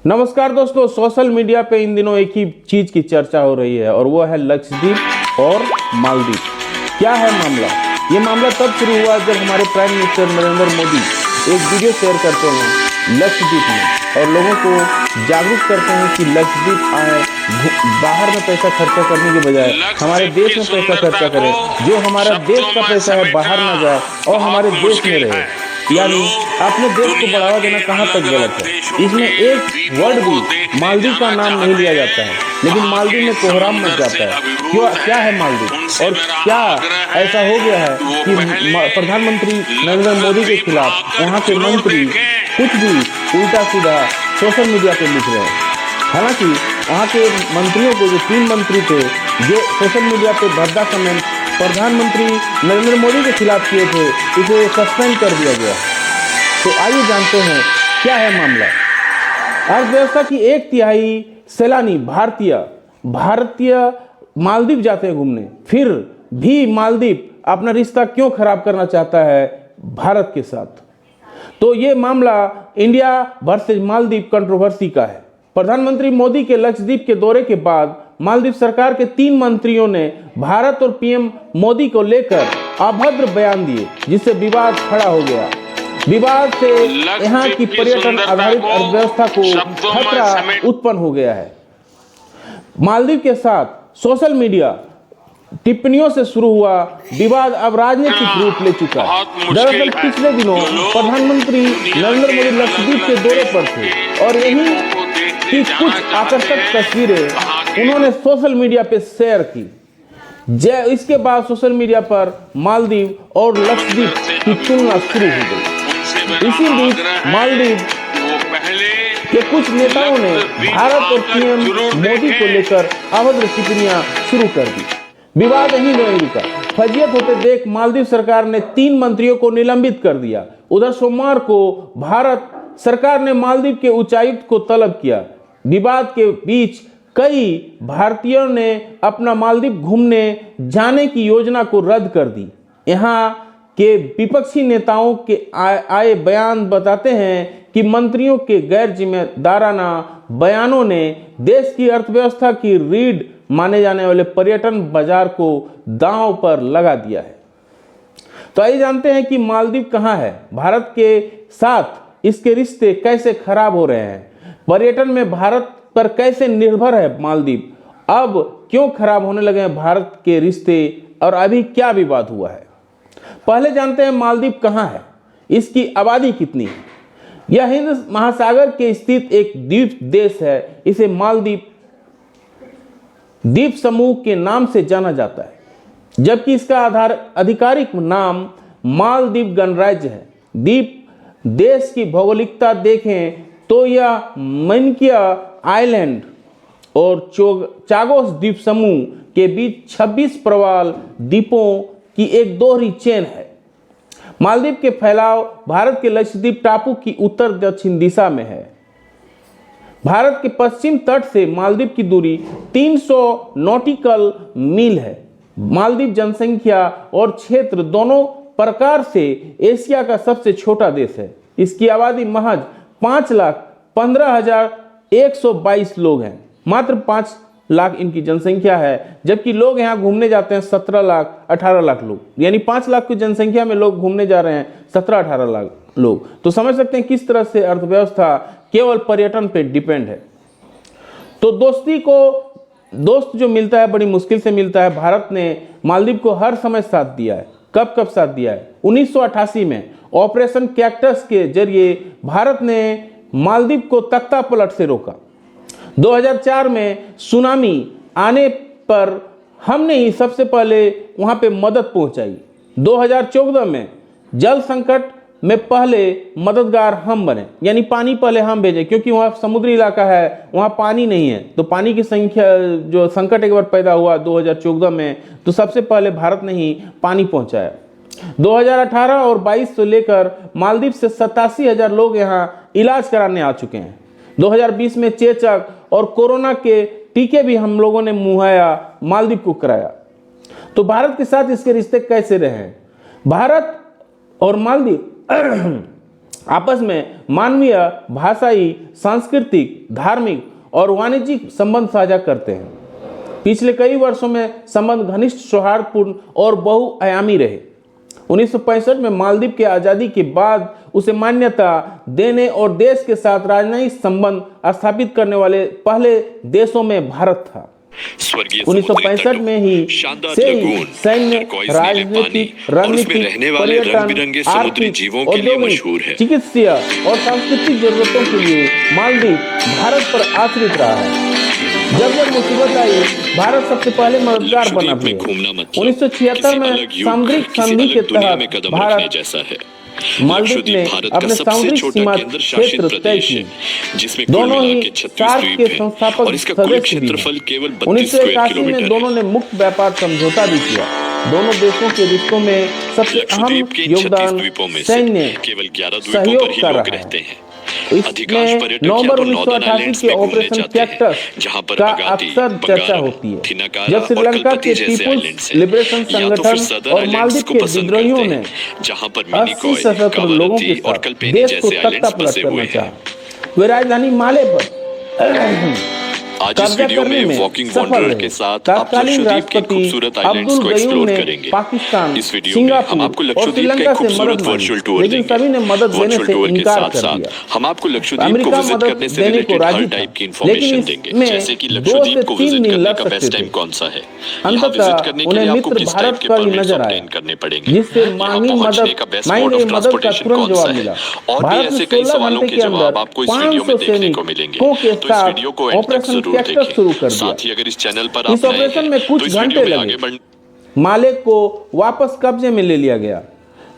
नमस्कार दोस्तों, social media पे इन दिनों एक ही चीज की चर्चा हो रही है और वो है लक्षद्वीप और मालदीव। क्या है मामला? ये मामला तब शुरू हुआ जब हमारे प्राइम मिनिस्टर नरेंद्र मोदी एक वीडियो शेयर करते हैं लक्षद्वीप में और लोगों को जागरूक करते हैं कि लक्षद्वीप आए, बाहर में पैसा खर्चा करने के बजाय हमारे देश में पैसा खर्चा करें, जो हमारा देश का पैसा है बाहर ना जाए और हमारे देश में रहे। यानी अपने देश को बढ़ावा देना कहाँ तक गलत है? इसमें एक वर्ड भी मालदीव का नाम नहीं लिया जाता है, लेकिन मालदीव में कोहराम मच जाता है। क्यों? क्या है मालदीव और क्या ऐसा हो गया है कि प्रधानमंत्री नरेंद्र मोदी के खिलाफ वहाँ के मंत्री कुछ भी उल्टा सीधा सोशल मीडिया पे लिख रहे हैं। हालांकि वहाँ के मंत्रियों को, जो 3 मंत्री थे जो सोशल मीडिया पे भद्दा कमेंट प्रधानमंत्री नरेंद्र मोदी के खिलाफ किए थे, इसे सस्पेंड कर दिया गया। तो आइए जानते हैं क्या है मामला। अर्थव्यवस्था की 1/3 सैलानी भारतीय मालदीव जाते हैं घूमने, फिर भी मालदीव अपना रिश्ता क्यों खराब करना चाहता है भारत के साथ? तो ये मामला इंडिया वर्सेज मालदीव कंट्रोवर्सी का है। प्रधानमंत्री मोदी के लक्षद्वीप के दौरे के बाद मालदीव सरकार के 3 मंत्रियों ने भारत और पीएम मोदी को लेकर अभद्र बयान दिए, जिससे विवाद खड़ा हो गया। विवाद से यहाँ की पर्यटन आधारित अर्थव्यवस्था को खतरा उत्पन्न हो गया है। मालदीव के साथ सोशल मीडिया टिप्पणियों से शुरू हुआ विवाद अब राजनीतिक रूप ले चुका है। दरअसल पिछले दिनों प्रधानमंत्री नरेंद्र मोदी लक्षद्वीप के दौरे पर थे और यही की कुछ आकर्षक तस्वीरें उन्होंने सोशल मीडिया पे शेयर की। इसके बाद सोशल मीडिया पर मालदीव और लक्षद्वीप की तुलना शुरू हो गई। इसी बीच मालदीव के कुछ नेताओं ने भारत और पीएम मोदी को लेकर अभद्र टिप्पणियां शुरू कर दी। विवाद यहीं नहीं रुका। फजीयत होते देख मालदीव सरकार ने 3 मंत्रियों को निलंबित कर दिया। उधर सोमवार को भारत सरकार ने मालदीव के उच्चायुक्त को तलब किया। विवाद के बीच कई भारतीयों ने अपना मालदीव घूमने जाने की योजना को रद्द कर दी। यहाँ के विपक्षी नेताओं के आए बयान बताते हैं कि मंत्रियों के गैर जिम्मेदाराना बयानों ने देश की अर्थव्यवस्था की रीढ़ माने जाने वाले पर्यटन बाजार को दांव पर लगा दिया है। तो आइए जानते हैं कि मालदीव कहाँ है, भारत के साथ इसके रिश्ते कैसे खराब हो रहे हैं, पर्यटन में भारत पर कैसे निर्भर है मालदीव, अब क्यों खराब होने लगे हैं भारत के रिश्ते और अभी क्या विवाद हुआ है। पहले जानते हैं मालदीव कहाँ है, इसकी आबादी कितनी है। यह हिंद महासागर के स्थित एक द्वीप देश है। इसे मालदीव द्वीप समूह के नाम से जाना जाता है, जबकि इसका आधिकारिक नाम मालदीव गणराज्य है। द्वीप देश की भौगोलिकता देखें तो यह मनकिया आइलैंड और चागोस द्वीप समूह के बीच 26 प्रवाल द्वीपों की एक दोहरी चेन है। मालदीव के फैलाव भारत के लक्षद्वीप टापू की उत्तर दक्षिण दिशा में है। भारत के पश्चिम तट से मालदीव की दूरी 300 नॉटिकल मील है। मालदीव जनसंख्या और क्षेत्र दोनों प्रकार से एशिया का सबसे छोटा देश है। इसकी आबादी महज 5,15,122 लोग हैं। मात्र 5 लाख इनकी जनसंख्या है, जबकि लोग यहाँ घूमने जाते हैं 17 लाख 18 लाख लोग। यानी 5 लाख की जनसंख्या में लोग घूमने जा रहे हैं 17-18 लाख लोग। तो समझ सकते हैं किस तरह से अर्थव्यवस्था केवल पर्यटन पे डिपेंड है। तो दोस्त जो मिलता है बड़ी मुश्किल से मिलता है। भारत ने मालदीव को हर समय साथ दिया है। कब साथ दिया है? 1988 में ऑपरेशन कैक्टस के जरिए भारत ने मालदीव को तख्ता पलट से रोका। 2004 में सुनामी आने पर हमने ही सबसे पहले वहां पे मदद पहुंचाई। 2014 में जल संकट में पहले मददगार हम बने, यानी पानी पहले हम भेजे, क्योंकि वहाँ समुद्री इलाका है, वहाँ पानी नहीं है। तो पानी की संख्या जो संकट एक बार पैदा हुआ 2014 में, तो सबसे पहले भारत ने ही पानी पहुँचाया। 2018 और 22 से लेकर मालदीव से 87,000 लोग यहाँ इलाज कराने आ चुके हैं। 2020 में चेचक और कोरोना के टीके भी हम लोगों ने मुहैया मालदीव को कराया। तो भारत के साथ इसके रिश्ते कैसे रहे? भारत और मालदीव आपस में मानवीय, भाषाई, सांस्कृतिक, धार्मिक और वाणिज्यिक संबंध साझा करते हैं। पिछले कई वर्षों में संबंध घनिष्ठ, सौहार्दपूर्ण और बहुआयामी रहे। 1965 में मालदीव की आज़ादी के बाद उसे मान्यता देने और देश के साथ राजनयिक संबंध स्थापित करने वाले पहले देशों में भारत था। 1965 में ही से सैन्य, राजनीतिक, रणनीतिक, पर्यटन, आर्थिक, औद्योगिक, चिकित्सीय और सांस्कृतिक जरूरतों के लिए मालदीव भारत पर आश्रित रहा है। जब मुसीबत आई, भारत सबसे पहले मददगार बना भी। 1976 में सामुद्रिक संधि के तहत भारत मालदीव ने अपने सामुद्रिक सीमा क्षेत्र तय किए। दोनों ही सार्क के संस्थापक सदस्य भी हैं। 1981 में दोनों ने मुक्त व्यापार समझौता भी किया। दोनों देशों के रिश्तों में सबसे अहम योगदान सैन्य सहयोग का रहा है। इसमें नवंबर 1988 के ऑपरेशन कैक्टस का अक्सर चर्चा होती है, जब श्रीलंका के पीपुल्स लिबरेशन संगठन और मालदीव के विद्रोहियों ने 80 सशस्त्र लोगों के साथ देश को तख्ता पलट करना चाहा। वे राजधानी माले पर आज इस वीडियो में वॉकिंग वॉन्डरर के साथ आप लक्षद्वीप के खूबसूरत आइलैंड्स को एक्सप्लोर करेंगे। इस वीडियो में हम आपको लक्षद्वीप का एक खूबसूरत वर्चुअल टूर देंगे। वर्चुअल टूर के साथ साथ हम आपको लक्षद्वीप को विजिट करने से रिलेटेड हर टाइप की इंफॉर्मेशन देंगे, जैसे कि लक्षद्वीप को विजिट करने का बेस्ट टाइम कौन सा है, यहाँ विजिट करने के लिए आपको किस टाइप के परमिट्स ऑब्टेन करने पड़ेंगे, यहाँ पहुंचने का बेस्ट मोड ऑफ ट्रांसपोर्टेशन कौन सा है, और भी ऐसे कई सवालों के जवाब आपको इस वीडियो में देखने को मिलेंगे। तो इस वीडियो को एंड तक जरूर शुरू कर दिया। साथ ही अगर इस चैनल पर इस ऑपरेशन में कुछ घंटे लगे। माले को वापस कब्जे में ले लिया गया।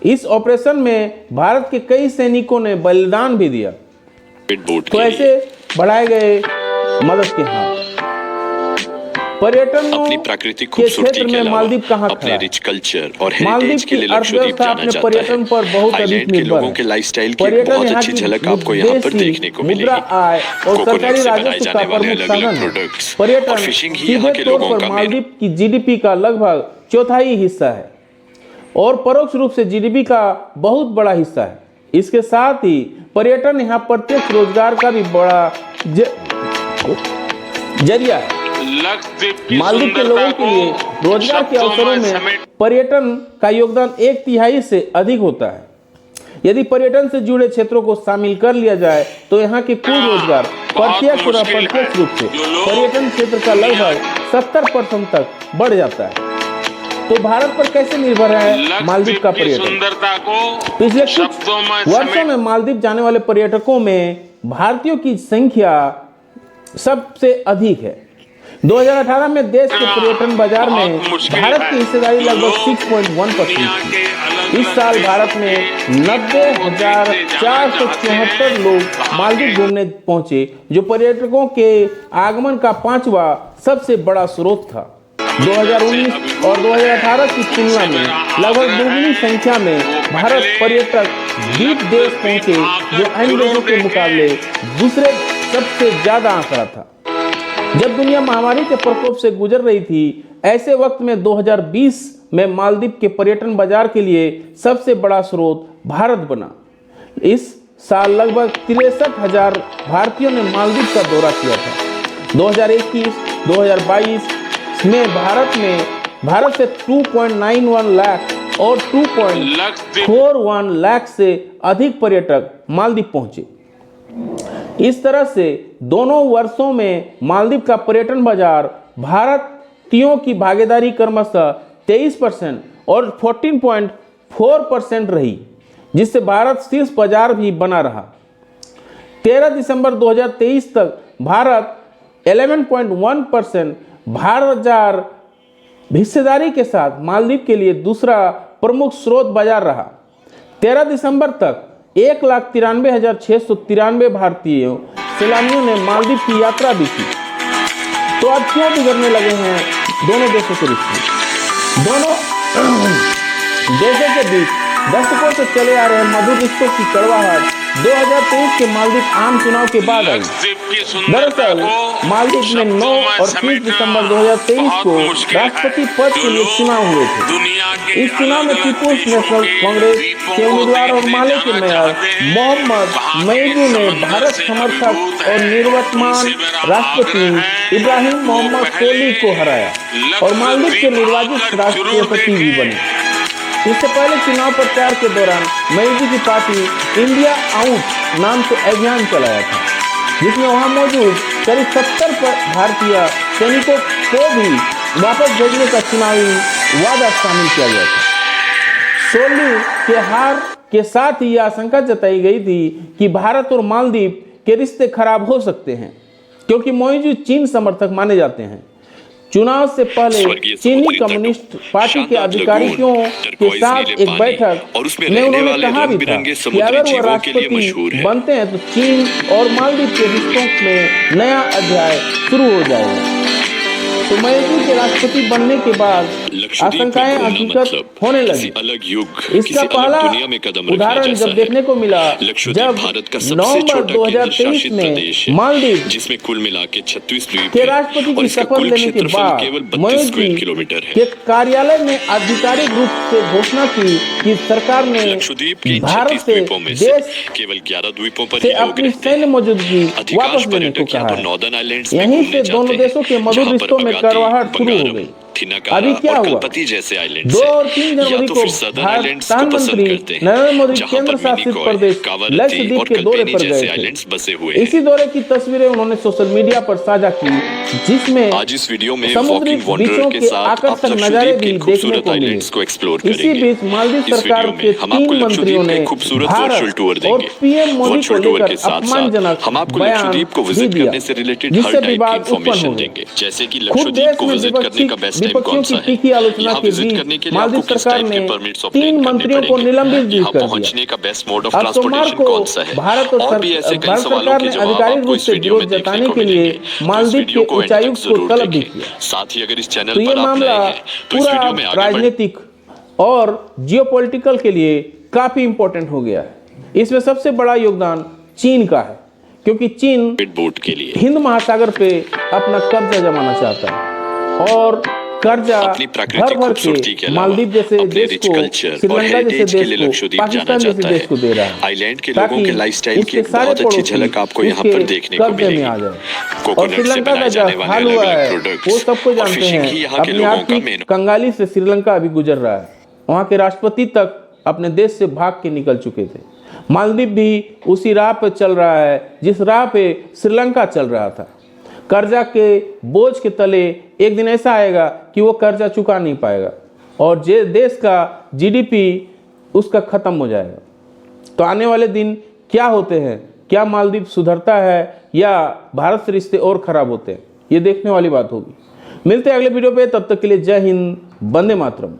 इस ऑपरेशन में भारत के कई सैनिकों ने बलिदान भी दिया। तो ऐसे बढ़ाए गए मदद के हाथ। पर्यटन अपनी प्राकृतिक खूबसूरती के अलावा अपने रिच कल्चर और हेरिटेज के लिए लक्षद्वीप जाना जाता है। आइलैंड के लोगों के लाइफस्टाइल की बहुत अच्छी झलक आपको यहाँ पर देखने को मिलेगी। कोकोनट से बनाए जाने वाले अलग-अलग प्रोडक्ट्स और फिशिंग ही यहाँ के लोगों का मालदीव की जीडीपी का लगभग चौथाई हिस्सा है और परोक्ष रूप से जीडीपी का बहुत बड़ा हिस्सा है। इसके साथ ही पर्यटन यहाँ प्रत्यक्ष रोजगार का भी बड़ा जरिया है। मालदीव के लोगों के लिए रोजगार के अवसरों में पर्यटन का योगदान 1/3 से अधिक होता है। यदि पर्यटन से जुड़े क्षेत्रों को शामिल कर लिया जाए तो यहाँ के कुल रोजगार प्रत्यक्ष और अप्रत्यक्ष रूप से पर्यटन क्षेत्र का लगभग 70% तक बढ़ जाता है। तो भारत पर कैसे निर्भर है मालदीव का पर्यटन? पिछले कुछ वर्षों में मालदीव जाने वाले पर्यटकों में भारतीयों की संख्या सबसे अधिक है। 2018 में देश के पर्यटन बाजार में भारत की हिस्सेदारी लगभग 6.1% थी। इस साल भारत में 90,474 लोग मालदीव घूमने पहुंचे, जो पर्यटकों के आगमन का 5वां सबसे बड़ा स्रोत था। 2019 और 2018 की तुलना में लगभग दोगुनी संख्या में भारत पर्यटक द्वीप देश पहुंचे, जो अन्य देशों के मुकाबले दूसरे सबसे ज्यादा आंकड़ा था। जब दुनिया महामारी के प्रकोप से गुजर रही थी, ऐसे वक्त में 2020 में मालदीव के पर्यटन बाजार के लिए सबसे बड़ा स्रोत भारत बना। इस साल लगभग 63,000 भारतीयों ने मालदीव का दौरा किया था। 2021-2022 में भारत से 2.91 लाख और 2.41 लाख से अधिक पर्यटक मालदीव पहुंचे। इस तरह से दोनों वर्षों में मालदीव का पर्यटन बाजार भारतीयों की भागीदारी क्रमशः 23% और 14.4% रही, जिससे भारत शीर्ष बाजार भी बना रहा। 13 दिसंबर 2023 तक भारत 11.1% बाजार हिस्सेदारी के साथ मालदीव के लिए दूसरा प्रमुख स्रोत बाजार रहा। 13 दिसंबर तक 1,93,693 भारतीय सैलानियों ने मालदीव की यात्रा भी की। तो अब क्यों बिगड़ने लगे हैं दोनों देशों के रिश्ते? दोनों देशों के बीच दशकों से चले आ रहे मधुर रिश्तों की कड़वाहट 2023 के मालदीव आम चुनाव के बाद आई। दरअसल मालदीव में 9 और 30 दिसंबर 2023 को राष्ट्रपति पद के लिए चुनाव हुए थे। इस चुनाव में पीपुल्स नेशनल कांग्रेस के उम्मीदवार और माले के मेयर मोहम्मद मैजू ने भारत समर्थक और निवर्तमान राष्ट्रपति इब्राहिम मोहम्मद सोली को हराया और मालदीव के निर्वाचित राष्ट्रपति भी बने। इससे पहले चुनाव प्रचार के दौरान मैजू की पार्टी इंडिया आउट नाम से अभियान चलाया था, जिसमें वहां मौजूद करीब 70 भारतीय सैनिकों को भी वापस भेजने का चुनावी वादा शामिल किया गया था। सोली के हार के साथ ही आशंका जताई गई थी कि भारत और मालदीव के रिश्ते खराब हो सकते हैं, क्योंकि मौजू चीन समर्थक माने जाते हैं। चुनाव से पहले चीनी कम्युनिस्ट पार्टी के अधिकारियों के साथ एक बैठक में उन्होंने कहा भी था कि अगर वो राष्ट्रपति बनते हैं तो चीन और मालदीव के रिश्तों में नया अध्याय शुरू हो जाएगा। तो मैजू के राष्ट्रपति बनने के बाद आशंकाएं हकीकत होने लगी। इसका पहला उदाहरण जब देखने को मिला जब नवंबर 2023 में मालदीव जिसमें कुल मिला के 36 द्वीप के राष्ट्रपति की शपथ लेने के बाद मैजू के कार्यालय में आधिकारिक रूप से घोषणा की कि सरकार ने भारत से देश केवल 11 द्वीपों पर से अपनी सैन्य मौजूदगी वापस लेने को कहा है। यहीं से दोनों देशों के मधुर रिश्तों में करवाहट शुरू हो गई। अभी क्या हुआ? 2 और 3 जनवरी को प्रधानमंत्री नरेंद्र मोदी केंद्र शासित प्रदेश लक्षद्वीप के दौरे पर गए थे। इसी दौरे की तस्वीरें उन्होंने सोशल मीडिया पर साझा की, जिसमें आज इस वीडियो में समुद्री बीचों के आकर्षक नजारे भी देखने को मिले। इसी बीच मालदीव सरकार के 3 मंत्रियों ने भारत और पीएम मोदी को लेकर अपमानजनक बयान भी दिया, जिससे विवाद उत्पन्न हो गया। जैसे कि खुद देश में विपक्षियों की तीखी आलोचना के बीच मालदीव सरकार ने 3 मंत्रियों को निलंबित भी कर दिया। अब सोमवार को भारत सरकार ने आधिकारिक रूप से विरोध जताने के लिए मालदीव के उच्चायुक्त को तलब भी किया। साथ ही अगर इस चैनल तो ये मामला पूरा राजनीतिक और जियोपॉलिटिकल के लिए काफी इंपॉर्टेंट हो गया है। इसमें सबसे बड़ा योगदान चीन का है, क्योंकि चीन बोट के लिए हिंद महासागर पे अपना कब्जा जमाना चाहता है और कर्जा भर के मालदीव जैसे देश को, श्रीलंका जैसे देश को, पाकिस्तान जैसे देश को दे रहा है, आइलैंड के लोगों के लाइफस्टाइल की एक बहुत अच्छी झलक आपको यहाँ पर देखने को मिलेगी। और श्रीलंका का जो हाल हुआ है वो सबको जानते हैं। अपनी आर्थिक कंगाली से श्रीलंका अभी गुजर रहा है। वहाँ के राष्ट्रपति तक अपने देश से भाग के निकल चुके थे। मालदीव भी उसी राह पे चल रहा है जिस राह पे श्रीलंका चल रहा था। कर्जा के बोझ के तले एक दिन ऐसा आएगा कि वो कर्जा चुका नहीं पाएगा और जे देश का जीडीपी उसका खत्म हो जाएगा। तो आने वाले दिन क्या होते हैं, क्या मालदीव सुधरता है या भारत से रिश्ते और खराब होते हैं, ये देखने वाली बात होगी। मिलते हैं अगले वीडियो पे, तब तक के लिए जय हिंद, वंदे मातरम।